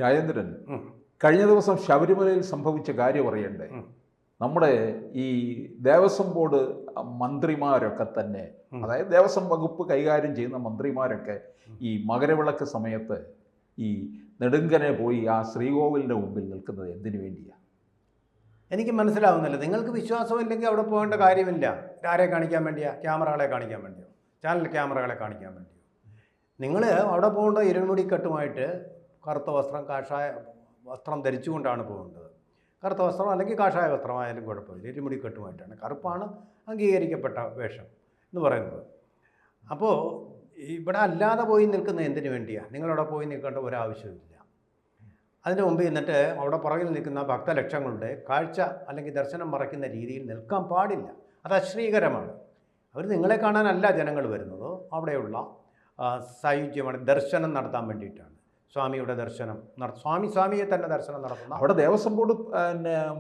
രാജേന്ദ്രൻ, കഴിഞ്ഞ ദിവസം ശബരിമലയിൽ സംഭവിച്ച കാര്യം അറിയണ്ടേ? നമ്മുടെ ഈ ദേവസ്വം ബോർഡ് മന്ത്രിമാരൊക്കെ തന്നെ, അതായത് ദേവസ്വം വകുപ്പ് കൈകാര്യം ചെയ്യുന്ന മന്ത്രിമാരൊക്കെ ഈ മകരവിളക്ക് സമയത്ത് ഈ നെടുങ്കനെ പോയി ആ ശ്രീകോവിലിൻ്റെ മുമ്പിൽ നിൽക്കുന്നത് എന്തിനു വേണ്ടിയാണ്? എനിക്ക് മനസ്സിലാവുന്നില്ല. നിങ്ങൾക്ക് വിശ്വാസമില്ലെങ്കിൽ അവിടെ പോകേണ്ട കാര്യമില്ല. ആരെ കാണിക്കാൻ വേണ്ടിയാ? ക്യാമറകളെ കാണിക്കാൻ വേണ്ടിയോ? ചാനൽ ക്യാമറകളെ കാണിക്കാൻ വേണ്ടിയോ? നിങ്ങൾ അവിടെ പോകേണ്ട ഇരുമുടിക്കെട്ടുമായിട്ട് കറുത്ത വസ്ത്രം, കാഷായ വസ്ത്രം ധരിച്ചുകൊണ്ടാണ് പോകേണ്ടത്. കറുത്ത വസ്ത്രം അല്ലെങ്കിൽ കാഷായ വസ്ത്രമായാലും കുഴപ്പമില്ല, ഇരുമുടിക്കെട്ടുമായിട്ടാണ്. കറുപ്പാണ് അംഗീകരിക്കപ്പെട്ട വേഷം എന്ന് പറയുന്നത്. അപ്പോൾ ഇവിടെ അല്ലാതെ പോയി നിൽക്കുന്ന എന്തിനു വേണ്ടിയാണ്? നിങ്ങളവിടെ പോയി നിൽക്കേണ്ട ഒരാവശ്യമില്ല. അതിന് മുമ്പ് എന്നിട്ട് അവിടെ പുറകിൽ നിൽക്കുന്ന ഭക്തലക്ഷങ്ങളുടെ കാഴ്ച അല്ലെങ്കിൽ ദർശനം മറയ്ക്കുന്ന രീതിയിൽ നിൽക്കാൻ പാടില്ല. അത് അശ്രീകരമാണ്. അവർ നിങ്ങളെ കാണാനല്ല ജനങ്ങൾ വരുന്നത്, അവിടെയുള്ള സായുജ്യമാണ് ദർശനം നടത്താൻ വേണ്ടിയിട്ടാണ്. സ്വാമിയുടെ ദർശനം സ്വാമിയെ തന്നെ ദർശനം നടത്തുന്ന അവിടെ ദേവസ്വം ബോർഡ്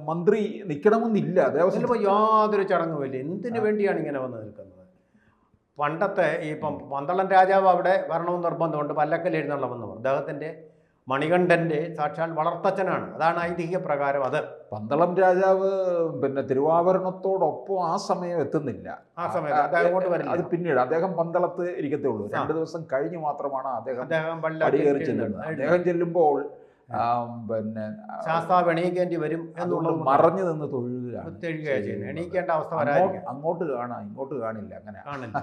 മന്ത്രി നിൽക്കണമെന്നില്ല. ദേവസ്വം യാതൊരു ചടങ്ങുമില്ല. എന്തിനു വേണ്ടിയാണ് ഇങ്ങനെ വന്ന് നിൽക്കുന്നത്? പണ്ടത്തെ ഇപ്പം പന്തളം രാജാവ് അവിടെ വരണമെന്ന് നിർബന്ധമുണ്ട്. പല്ലക്കൽ എഴുന്നള്ളമെന്ന് പറഞ്ഞു. അദ്ദേഹത്തിൻ്റെ മണികണ്ഠൻ്റെ സാക്ഷാൽ വളർത്തച്ഛനാണ്. അതാണ് ഐതിഹ്യ പ്രകാരം. അത് പന്തളം രാജാവ് പിന്നെ തിരുവാഭരണത്തോടൊപ്പം ആ സമയം എത്തുന്നില്ല. ആ സമയത്ത് അദ്ദേഹം അങ്ങോട്ട് വരില്ല. അത് പിന്നീട് അദ്ദേഹം പന്തളത്ത് ഇരിക്കത്തേ ഉള്ളൂ. 2 ദിവസം കഴിഞ്ഞ് മാത്രമാണ് അദ്ദേഹം പടികേറി ചെല്ലുന്നത്. അദ്ദേഹം ചെല്ലുമ്പോൾ പിന്നെ ശാസ്താവ് എണീക്കേണ്ടി വരും എന്നുള്ളത് മറഞ്ഞു നിന്ന് തൊഴുകയാണ്. എണീക്കേണ്ട അവസ്ഥ വരാതിരിക്കും. അങ്ങോട്ട് കാണാം, ഇങ്ങോട്ട് കാണില്ല, അങ്ങനെ കാണില്ല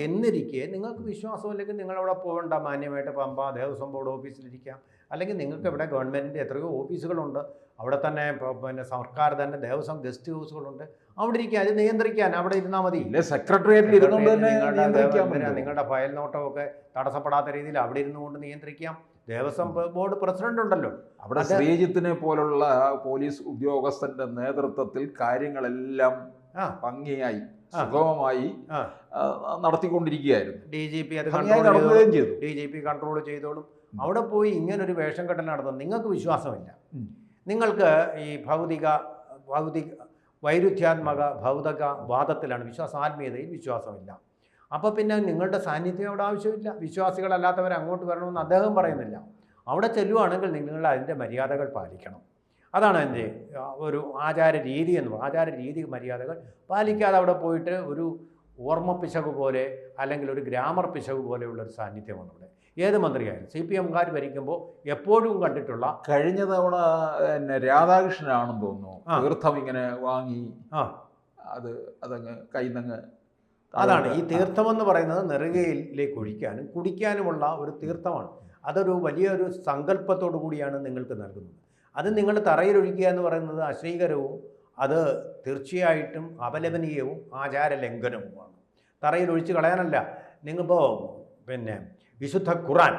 എന്നിരിക്കെ നിങ്ങൾക്ക് വിശ്വാസമില്ലെങ്കിൽ നിങ്ങളവിടെ പോകേണ്ട. മാന്യമായിട്ട് പമ്പ ദേവസ്വം ബോർഡ് ഓഫീസിലിരിക്കാം. അല്ലെങ്കിൽ നിങ്ങൾക്ക് ഇവിടെ ഗവൺമെൻറ്റിൻ്റെ എത്രയോ ഓഫീസുകളുണ്ട്. അവിടെ തന്നെ പിന്നെ സർക്കാർ തന്നെ ദേവസ്വം ഗസ്റ്റ് ഹൗസുകളുണ്ട്. അവിടെ ഇരിക്കുക, അത് നിയന്ത്രിക്കാൻ അവിടെ ഇരുന്നാൽ മതി. സെക്രട്ടേറിയറ്റിൽ നിങ്ങളുടെ ഫയൽ നോട്ടമൊക്കെ തടസ്സപ്പെടാത്ത രീതിയിൽ അവിടെ ഇരുന്നുകൊണ്ട് നിയന്ത്രിക്കാം. ദേവസ്വം ബോർഡ് പ്രസിഡന്റ് ഉണ്ടല്ലോ അവിടെ. ശ്രീജിത്തിനെ പോലുള്ള പോലീസ് ഉദ്യോഗസ്ഥന്റെ നേതൃത്വത്തിൽ കാര്യങ്ങളെല്ലാം ഭംഗിയായി സുഗമമായി നടത്തിക്കൊണ്ടിരിക്കുകയായിരുന്നു. DGP അത് നടത്തുകയും ചെയ്തു. DGP കൺട്രോൾ ചെയ്തോളും. അവിടെ പോയി ഇങ്ങനൊരു വേഷം കെട്ടൽ നടത്തുന്നത് നിങ്ങൾക്ക് വിശ്വാസമില്ല. നിങ്ങൾക്ക് ഈ ഭൗതിക വൈരുദ്ധ്യാത്മക ഭൗതിക വാദത്തിലാണ് വിശ്വാസം. ആത്മീയതയിൽ വിശ്വാസമില്ല. അപ്പോൾ പിന്നെ നിങ്ങളുടെ സാന്നിധ്യം അവിടെ ആവശ്യമില്ല. വിശ്വാസികളല്ലാത്തവർ അങ്ങോട്ട് വരണമെന്ന് അദ്ദേഹം പറയുന്നില്ല. അവിടെ ചെല്ലുവാണെങ്കിൽ നിങ്ങൾ അതിൻ്റെ മര്യാദകൾ പാലിക്കണം. അതാണ് എൻ്റെ ഒരു ആചാര രീതി എന്ന് പറയുന്നത്. ആചാര രീതി മര്യാദകൾ പാലിക്കാതെ അവിടെ പോയിട്ട് ഒരു ഓർമ്മ പിശക് പോലെ അല്ലെങ്കിൽ ഒരു ഗ്രാമർ പിശക് പോലെയുള്ളൊരു സാന്നിധ്യമാണ് അവിടെ. ഏത് മന്ത്രിയായാലും CPM-കാർ ഭരിക്കുമ്പോൾ എപ്പോഴും കണ്ടിട്ടുള്ള. കഴിഞ്ഞ തവണ രാധാകൃഷ്ണനാണെന്ന് തോന്നുന്നു തീർത്ഥം ഇങ്ങനെ വാങ്ങി അതങ്ങ് കൈന്നങ്ങ്. അതാണ് ഈ തീർത്ഥമെന്ന് പറയുന്നത് നെറുകയിലേക്ക് ഒഴിക്കാനും കുടിക്കാനുമുള്ള ഒരു തീർത്ഥമാണ്. അതൊരു വലിയൊരു സങ്കല്പത്തോടു കൂടിയാണ് നിങ്ങൾക്ക് നൽകുന്നത്. അത് നിങ്ങൾ തറയിലൊഴിക്കുക എന്ന് പറയുന്നത് അശ്രീകരവും അത് തീർച്ചയായിട്ടും അപലപനീയവും ആചാരലംഘനവുമാണ്. തറയിലൊഴിച്ച് കളയാനല്ല. നിങ്ങളിപ്പോൾ പിന്നെ വിശുദ്ധ ഖുറാൻ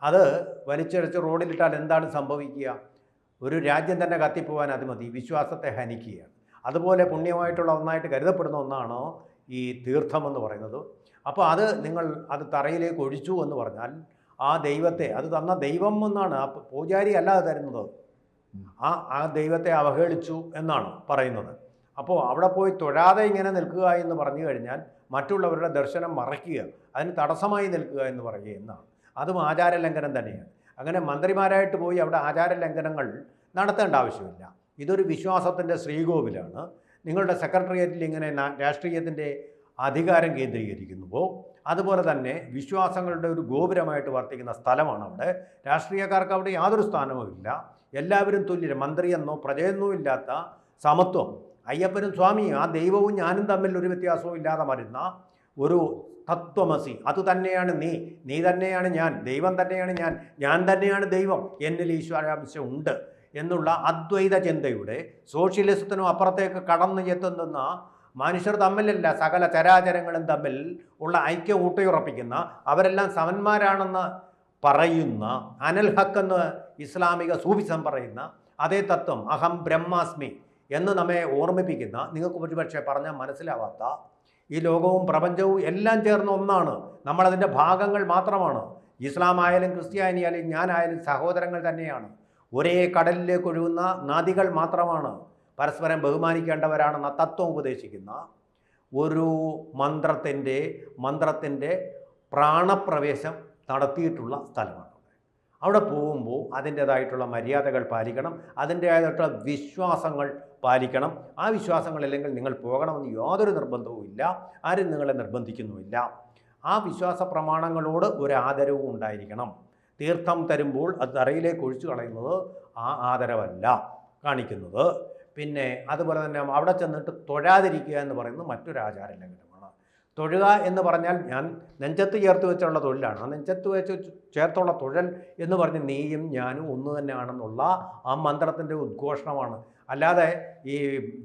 അത് വലിച്ചെടുത്ത് റോഡിലിട്ടാൽ എന്താണ് സംഭവിക്കുക? ഒരു രാജ്യം തന്നെ കത്തിപ്പോവാൻ അത് മതി. വിശ്വാസത്തെ ഹനിക്കുകയാണ്. അതുപോലെ പുണ്യമായിട്ടുള്ള ഒന്നായിട്ട് കരുതപ്പെടുന്ന ഒന്നാണോ ഈ തീർത്ഥമെന്ന് പറയുന്നത്. അപ്പോൾ നിങ്ങൾ അത് തറയിലേക്ക് ഒഴിച്ചു എന്ന് പറഞ്ഞാൽ ആ ദൈവത്തെ, അത് തന്ന ദൈവം എന്നാണ്, ആ പൂജാരി അല്ലാതെ തരുന്നത്, ആ ദൈവത്തെ അവഹേളിച്ചു എന്നാണ് പറയുന്നത്. അപ്പോൾ അവിടെ പോയി തൊഴാതെ ഇങ്ങനെ നിൽക്കുക എന്ന് പറഞ്ഞു കഴിഞ്ഞാൽ മറ്റുള്ളവരുടെ ദർശനം മറയ്ക്കുക, അതിന് തടസ്സമായി നിൽക്കുക എന്ന് പറയുക എന്നാണ്. അതും ആചാരലംഘനം തന്നെയാണ്. അങ്ങനെ മന്ത്രിമാരായിട്ട് പോയി അവിടെ ആചാരലംഘനങ്ങൾ നടത്തേണ്ട ആവശ്യമില്ല. ഇതൊരു വിശ്വാസത്തിൻ്റെ ശ്രീകോവിലാണ്. നിങ്ങളുടെ സെക്രട്ടേറിയറ്റിൽ ഇങ്ങനെ രാഷ്ട്രീയത്തിൻ്റെ അധികാരം കേന്ദ്രീകരിക്കുന്നുവോ അതുപോലെ തന്നെ വിശ്വാസങ്ങളുടെ ഒരു ഗോപുരമായിട്ട് വർത്തിക്കുന്ന സ്ഥലമാണ് അവിടെ. രാഷ്ട്രീയക്കാർക്ക് അവിടെ യാതൊരു സ്ഥാനവുമില്ല. എല്ലാവരും തുല്യരും, മന്ത്രിയെന്നോ പ്രജയെന്നോ ഇല്ലാത്ത സമത്വം. അയ്യപ്പനും സ്വാമിയും ആ ദൈവവും ഞാനും തമ്മിൽ ഒരു വ്യത്യാസവും ഇല്ലാതെ വരുന്ന ഒരു തത്വമസി, അത് തന്നെയാണ് നീ തന്നെയാണ് ഞാൻ, ദൈവം തന്നെയാണ് ഞാൻ തന്നെയാണ് ദൈവം, എന്നിൽ ഈശ്വരാംശം ഉണ്ട് എന്നുള്ള അദ്വൈത ചിന്തയുടെ സോഷ്യലിസത്തിനും അപ്പുറത്തേക്ക് കടന്നു എത്തുന്ന മനുഷ്യർ തമ്മിലല്ല സകല ചരാചരങ്ങളും തമ്മിൽ ഉള്ള ഐക്യം ഊട്ടിയുറപ്പിക്കുന്ന, അവരെല്ലാം സമന്മാരാണെന്ന് പറയുന്ന, അനൽ ഹക്ക് എന്ന് ഇസ്ലാമിക സൂഫിസം പറയുന്ന അതേ തത്വം, അഹം ബ്രഹ്മാസ്മി എന്ന് നമ്മെ ഓർമ്മിപ്പിക്കുന്ന, നിങ്ങൾക്ക് ഒരുപക്ഷെ പറഞ്ഞാൽ മനസ്സിലാവാത്ത, ഈ ലോകവും പ്രപഞ്ചവും എല്ലാം ചേർന്ന ഒന്നാണ്, നമ്മളതിൻ്റെ ഭാഗങ്ങൾ മാത്രമാണ്. ഇസ്ലാം ആയാലും ക്രിസ്ത്യാനിയായാലും ഞാനായാലും സഹോദരങ്ങൾ തന്നെയാണ്. ഒരേ കടലിലേക്ക് ഒഴുകുന്ന നദികൾ മാത്രമാണ്. പരസ്പരം ബഹുമാനിക്കേണ്ടവരാണെന്ന തത്വം ഉപദേശിക്കുന്ന ഒരു മന്ത്രത്തിൻ്റെ പ്രാണപ്രവേശം നടത്തിയിട്ടുള്ള സ്ഥലമാണ്. അവിടെ പോകുമ്പോൾ അതിൻ്റേതായിട്ടുള്ള മര്യാദകൾ പാലിക്കണം, അതിൻ്റേതായിട്ടുള്ള വിശ്വാസങ്ങൾ പാലിക്കണം. ആ വിശ്വാസങ്ങളില്ലെങ്കിൽ നിങ്ങൾ പോകണമെന്ന് യാതൊരു നിർബന്ധവും ഇല്ല, ആരും നിങ്ങളെ നിർബന്ധിക്കുന്നുമില്ല. ആ വിശ്വാസ പ്രമാണങ്ങളോട് ഒരു ആദരവും ഉണ്ടായിരിക്കണം. തീർത്ഥം തരുമ്പോൾ അത് തറയിലേക്ക് ഒഴിച്ചു കളയുന്നത് ആ ആദരവല്ല കാണിക്കുന്നത്. പിന്നെ അതുപോലെ തന്നെ അവിടെ ചെന്നിട്ട് തൊഴാതിരിക്കുക എന്ന് പറയുന്നത് മറ്റൊരു ആചാര ലംഘനമാണ്. തൊഴുക എന്ന് പറഞ്ഞാൽ ഞാൻ നെഞ്ചത്ത് ചേർത്ത് വെച്ചുള്ള തൊഴിലാണ്. ആ നെഞ്ചത്ത് വെച്ച് ചേർത്തുള്ള തൊഴൽ എന്ന് പറഞ്ഞ് നീയും ഞാനും ഒന്ന് തന്നെയാണെന്നുള്ള ആ മന്ത്രത്തിൻ്റെ ഉദ്ഘോഷണമാണ്. അല്ലാതെ ഈ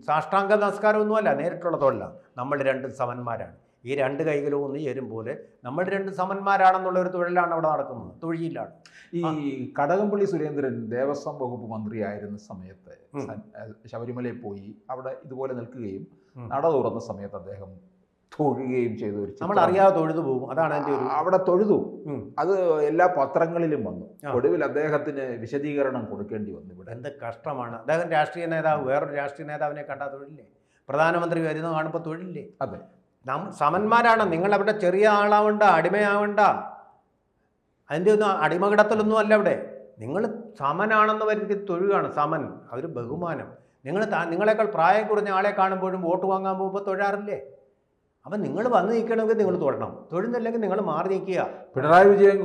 സാഷ്ടാംഗ നമസ്കാരമൊന്നുമല്ല, നേരിട്ടുള്ള തൊഴിലാണ്. നമ്മൾ രണ്ടും സമന്മാരാണ്, ഈ രണ്ട് കൈകളും ഒന്ന് ചേരും പോലെ നമ്മൾ രണ്ട് സമന്മാരാണെന്നുള്ള ഒരു തൊഴിലാണ് അവിടെ നടക്കുന്നത്, തൊഴിലാണ്. ഈ കടകംപള്ളി സുരേന്ദ്രൻ ദേവസ്വം വകുപ്പ് മന്ത്രിയായിരുന്ന സമയത്ത് ശബരിമലയിൽ പോയി അവിടെ ഇതുപോലെ നിൽക്കുകയും നട തുറന്ന സമയത്ത് അദ്ദേഹം തൊഴുകയും ചെയ്തു. നമ്മൾ അറിയാതെ തൊഴുതു പോകും, അതാണ് എൻ്റെ ഒരു. അവിടെ തൊഴുതു, അത് എല്ലാ പത്രങ്ങളിലും വന്നു. ഒടുവിൽ അദ്ദേഹത്തിന് വിശദീകരണം കൊടുക്കേണ്ടി വന്നു. ഇവിടെ എന്ത് കഷ്ടമാണ്. അദ്ദേഹം രാഷ്ട്രീയ നേതാവ്, വേറൊരു രാഷ്ട്രീയ നേതാവിനെ കണ്ടാൽ തൊഴിലില്ലേ? പ്രധാനമന്ത്രി വരുന്ന കാണുമ്പോൾ തൊഴിലില്ലേ? അതെ, സമന്മാരാണ്. നിങ്ങൾ അവിടെ ചെറിയ ആളാവണ്ട, അടിമയാവണ്ട. അതിൻ്റെ ഒന്നും അടിമകിടത്തലൊന്നും അല്ല അവിടെ. നിങ്ങൾ സമനാണെന്ന് വരുത്തി തൊഴുകയാണ്. സമൻ അതൊരു ബഹുമാനം. നിങ്ങളെക്കാൾ പ്രായം കുറഞ്ഞ ആളെ കാണുമ്പോഴും വോട്ട് വാങ്ങാൻ പോകുമ്പോൾ തൊഴാറില്ലേ? അപ്പം നിങ്ങൾ വന്ന് നിൽക്കണമെങ്കിൽ നിങ്ങൾ തൊഴണം, തൊഴുന്നില്ലെങ്കിൽ നിങ്ങൾ മാറി നിൽക്കുക. പിണറായി വിജയൻ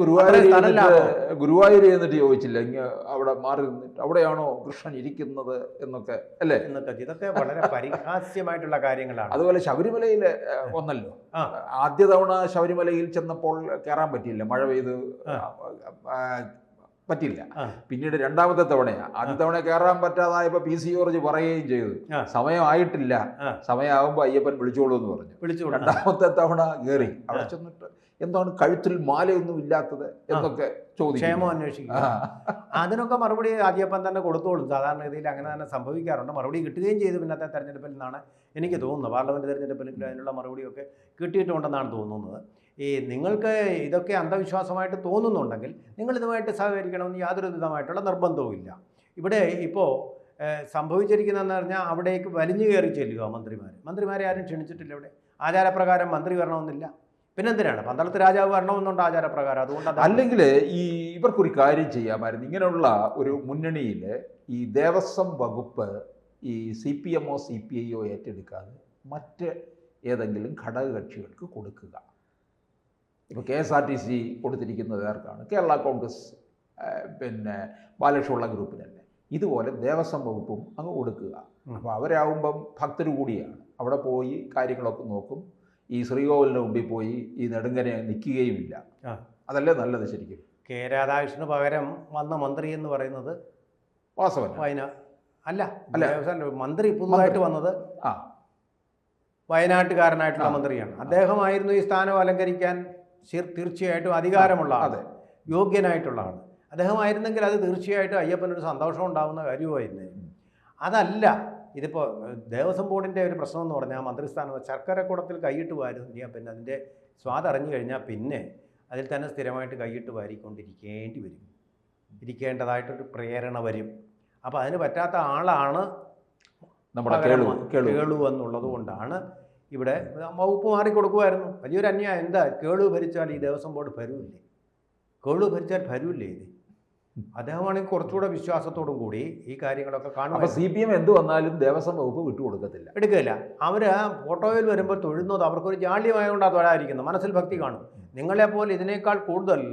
ഗുരുവായൂർ എന്നിട്ട് ചോദിച്ചില്ല, ഇങ്ങനെ അവിടെ മാറി നിന്നിട്ട് അവിടെയാണോ കൃഷ്ണൻ ഇരിക്കുന്നത് എന്നൊക്കെ അല്ലേ? ഇതൊക്കെ വളരെ പരിഹാസ്യമായിട്ടുള്ള കാര്യങ്ങളാണ്. അതുപോലെ ശബരിമലയിൽ വന്നല്ലോ, ആദ്യ തവണ ശബരിമലയിൽ ചെന്നപ്പോൾ കയറാൻ പറ്റിയില്ല, മഴ പെയ്ത് പറ്റില്ല. പിന്നീട് രണ്ടാമത്തെ തവണയാണ്. ആദ്യ തവണ കയറാൻ പറ്റാതായപ്പോൾ PC ജോർജ് പറയുകയും ചെയ്തു, സമയമായിട്ടില്ല, സമയമാകുമ്പോൾ അയ്യപ്പൻ വിളിച്ചോളൂ എന്ന് പറഞ്ഞു. രണ്ടാമത്തെ തവണ കയറി. അവിടെ ചെന്നിട്ട് എന്താണ് കഴുത്തിൽ മാലയൊന്നും ഇല്ലാത്തത് എന്നൊക്കെ ചോദിച്ചു, ക്ഷേമം അന്വേഷിക്കുക. അതിനൊക്കെ മറുപടി അയ്യപ്പൻ തന്നെ കൊടുത്തോളും. സാധാരണഗതിയിൽ അങ്ങനെ തന്നെ സംഭവിക്കാറുണ്ട്. മറുപടി കിട്ടുകയും ചെയ്തു പിന്നത്തെ തെരഞ്ഞെടുപ്പിൽ നിന്നാണ് എനിക്ക് തോന്നുന്നത്. പാർലമെൻറ്റ് തെരഞ്ഞെടുപ്പിൽ അതിനുള്ള മറുപടിയൊക്കെ കിട്ടിയിട്ടുണ്ടെന്നാണ് തോന്നുന്നത്. ഈ നിങ്ങൾക്ക് ഇതൊക്കെ അന്ധവിശ്വാസമായിട്ട് തോന്നുന്നുണ്ടെങ്കിൽ നിങ്ങൾ ഇതുമായിട്ട് സഹകരിക്കണമെന്ന് യാതൊരു വിധമായിട്ടുള്ള നിർബന്ധവും ഇല്ല. ഇവിടെ ഇപ്പോൾ സംഭവിച്ചിരിക്കുന്നതെന്ന് പറഞ്ഞാൽ അവിടേക്ക് വലിഞ്ഞു കയറി ചെല്ലുക മന്ത്രിമാരെ ആരും ക്ഷണിച്ചിട്ടില്ല. ഇവിടെ ആചാരപ്രകാരം മന്ത്രി വരണമെന്നില്ല. പിന്നെന്തിനാണ് പന്തളത്ത് രാജാവ് വരണമെന്നുണ്ട് ആചാരപ്രകാരം. അതുകൊണ്ട് അല്ലെങ്കിൽ ഇവർക്കൊരു കാര്യം ചെയ്യാമായിരുന്നു. ഇങ്ങനെയുള്ള ഒരു മുന്നണിയിൽ ഈ ദേവസ്വം വകുപ്പ് ഈ CPM-ഓ CPI-യോ ഏറ്റെടുക്കാതെ മറ്റ് ഏതെങ്കിലും ഘടകകക്ഷികൾക്ക് കൊടുക്കുക. ഇപ്പോൾ KSRTC കൊടുത്തിരിക്കുന്നത് ആർക്കാണ്? കേരള കോൺഗ്രസ്, പിന്നെ ബാലകൃഷ്ണപിള്ള ഗ്രൂപ്പിനല്ലേ. ഇതുപോലെ ദേവസ്വം വകുപ്പും അങ്ങ് കൊടുക്കുക. അപ്പോൾ അവരാകുമ്പം ഭക്തർ കൂടിയാണ്, അവിടെ പോയി കാര്യങ്ങളൊക്കെ നോക്കും. ഈ ശ്രീകോവിലിന് മുമ്പിൽ പോയി ഈ നെടുങ്കനെ നിൽക്കുകയുമില്ല. അതല്ലേ നല്ലത് ശരിക്കും. K. രാധാകൃഷ്ണന് പകരം വന്ന മന്ത്രി എന്ന് പറയുന്നത് വാസവൻ അല്ല മന്ത്രി പുതുതായിട്ട് വന്നത് വയനാട്ടുകാരനായിട്ടുള്ള മന്ത്രിയാണ്. അദ്ദേഹമായിരുന്നു ഈ സ്ഥാനം അലങ്കരിക്കാൻ തീർച്ചയായിട്ടും അധികാരമുള്ള ആൾ, യോഗ്യനായിട്ടുള്ള ആൾ. അദ്ദേഹമായിരുന്നെങ്കിൽ അത് തീർച്ചയായിട്ടും അയ്യപ്പനൊരു സന്തോഷം ഉണ്ടാകുന്ന കാര്യമായിരുന്നു. അതല്ല ഇതിപ്പോൾ ദേവസ്വം ബോർഡിൻ്റെ ഒരു പ്രശ്നം എന്ന് പറഞ്ഞാൽ മന്ത്രിസ്ഥാനം ശർക്കരക്കുടത്തിൽ കൈയിട്ട് വാരുന്ന പിന്നെ അതിൻ്റെ സ്വാദറിഞ്ഞു കഴിഞ്ഞാൽ പിന്നെ അതിൽ തന്നെ സ്ഥിരമായിട്ട് കൈയിട്ട് ഇരിക്കേണ്ടതായിട്ടൊരു പ്രേരണ വരും. അപ്പോൾ അതിന് പറ്റാത്ത ആളാണ് നമ്മുടെ കേളു എന്നുള്ളത് കൊണ്ടാണ് ഇവിടെ വകുപ്പ് മാറിക്കൊടുക്കുമായിരുന്നു. വലിയൊരു അന്യായം. എന്താ കേളു ഭരിച്ചാൽ ഈ ദേവസ്വം ബോർഡ് ഭരൂല്ലേ? കേളു ഭരിച്ചാൽ ഭരൂല്ലേ? ഇത് അദ്ദേഹമാണെങ്കിൽ കുറച്ചുകൂടെ വിശ്വാസത്തോടും കൂടി ഈ കാര്യങ്ങളൊക്കെ കാണും. അപ്പോൾ CPM എന്ത് വന്നാലും ദേവസ്വം വകുപ്പ് എടുക്കില്ല. അവർ ആ ഫോട്ടോയിൽ വരുമ്പോൾ തൊഴുന്നത് അവർക്കൊരു ജാള്യമായതുകൊണ്ടാണ് തൊഴാതിരിക്കുന്നത്. മനസ്സിൽ ഭക്തി കാണും. നിങ്ങളെപ്പോലെ ഇതിനേക്കാൾ കൂടുതൽ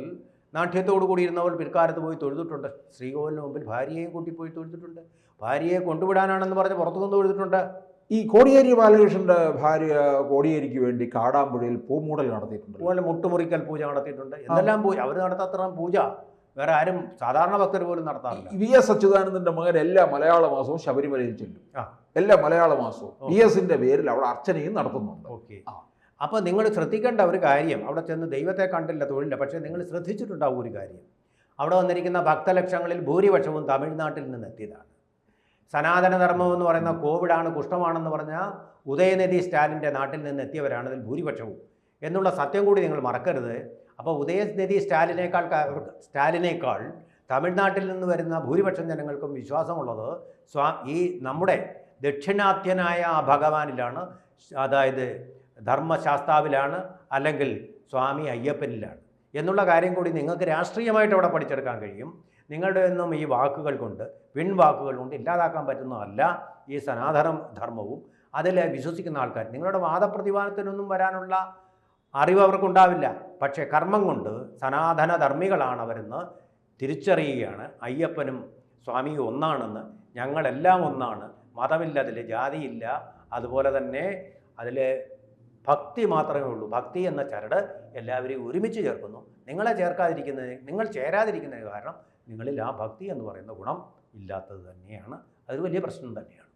നാട്യത്തോടു കൂടി ഇരുന്നവർ പിൽക്കാലത്ത് പോയി തൊഴുതിട്ടുണ്ട്. ശ്രീകോവിലിന് മുമ്പിൽ ഭാര്യയെയും കൂട്ടി പോയി തൊഴുതിട്ടുണ്ട്. ഭാര്യയെ കൊണ്ടുവിടാനാണെന്ന് പറഞ്ഞ് പുറത്തു നിന്ന് തൊഴുതിട്ടുണ്ട്. ഈ കോടിയേരി ബാലകൃഷ്ണൻ്റെ ഭാര്യ കോടിയേരിക്ക് വേണ്ടി കാടാമ്പുഴയിൽ പൂമൂടൽ നടത്തിയിട്ടുണ്ട്, അതുപോലെ മുട്ടുമുറിക്കൽ പൂജ നടത്തിയിട്ടുണ്ട്. എന്തെല്ലാം പൂജ അവർ നടത്താത്ത പൂജ വേറെ ആരും സാധാരണ ഭക്തർ പോലും നടത്താറില്ല. VS അച്യുതാനന്ദൻ്റെ മകൻ എല്ലാ മലയാള മാസവും ശബരിമലയിൽ ചെല്ലും. എല്ലാ മലയാള മാസവും VSന്റെ പേരിൽ അവിടെ അർച്ചനയും നടത്തുന്നുണ്ട്. ഓക്കെ. അപ്പോൾ നിങ്ങൾ ശ്രദ്ധിക്കേണ്ട ഒരു കാര്യം, അവിടെ ചെന്ന് ദൈവത്തെ കണ്ടില്ല, തൊഴിലില്ല. പക്ഷേ നിങ്ങൾ ശ്രദ്ധിച്ചിട്ടുണ്ടാവും ഒരു കാര്യം, അവിടെ വന്നിരിക്കുന്ന ഭക്തലക്ഷങ്ങളിൽ ഭൂരിപക്ഷവും തമിഴ്നാട്ടിൽ നിന്ന് എത്തിയതാണ്. സനാതനധർമ്മം എന്ന് പറയുന്ന കോവിഡാണ്, കുഷ്ഠമാണെന്ന് പറഞ്ഞാൽ ഉദയനിധി സ്റ്റാലിൻ്റെ നാട്ടിൽ നിന്ന് എത്തിയവരാണ് ഇതിൽ ഭൂരിപക്ഷവും എന്നുള്ള സത്യം കൂടി നിങ്ങൾ മറക്കരുത്. അപ്പോൾ ഉദയനിധി സ്റ്റാലിനേക്കാൾ തമിഴ്നാട്ടിൽ നിന്ന് വരുന്ന ഭൂരിപക്ഷം ജനങ്ങൾക്കും വിശ്വാസമുള്ളത് ഈ നമ്മുടെ ദക്ഷിണാത്യനായ ആ ഭഗവാനിലാണ്, അതായത് ധർമ്മശാസ്താവിലാണ്, അല്ലെങ്കിൽ സ്വാമി അയ്യപ്പനിലാണ്. എന്നുള്ള കാര്യം കൂടി നിങ്ങൾക്ക് രാഷ്ട്രീയമായിട്ട് അവിടെ പഠിച്ചെടുക്കാൻ കഴിയും. നിങ്ങളുടെ ഒന്നും ഈ വാക്കുകൾ കൊണ്ട്, പിൻവാക്കുകൾ കൊണ്ട് ഇല്ലാതാക്കാൻ പറ്റുന്നതല്ല ഈ സനാതന ധർമ്മവും അതിൽ വിശ്വസിക്കുന്ന ആൾക്കാർ. നിങ്ങളുടെ വാദപ്രതിവാദത്തിനൊന്നും വരാനുള്ള അറിവ് അവർക്കുണ്ടാവില്ല. പക്ഷേ കർമ്മം കൊണ്ട് സനാതന ധർമ്മികളാണ് അവരെന്ന് തിരിച്ചറിയുകയാണ്. അയ്യപ്പനും സ്വാമിയും ഒന്നാണെന്ന്, ഞങ്ങളെല്ലാം ഒന്നാണ്, മതമില്ല, അതിൽ ജാതിയില്ല, അതുപോലെ തന്നെ അതിൽ ഭക്തി മാത്രമേ ഉള്ളൂ. ഭക്തി എന്ന ചരട് എല്ലാവരെയും ഒരുമിച്ച് ചേർക്കുന്നു. നിങ്ങൾ ചേരാതിരിക്കുന്നതിന് കാരണം നിങ്ങളിൽ ആ ഭക്തി എന്ന് പറയുന്ന ഗുണം ഇല്ലാത്തത് തന്നെയാണ്. അതൊരു വലിയ പ്രശ്നം തന്നെയാണ്.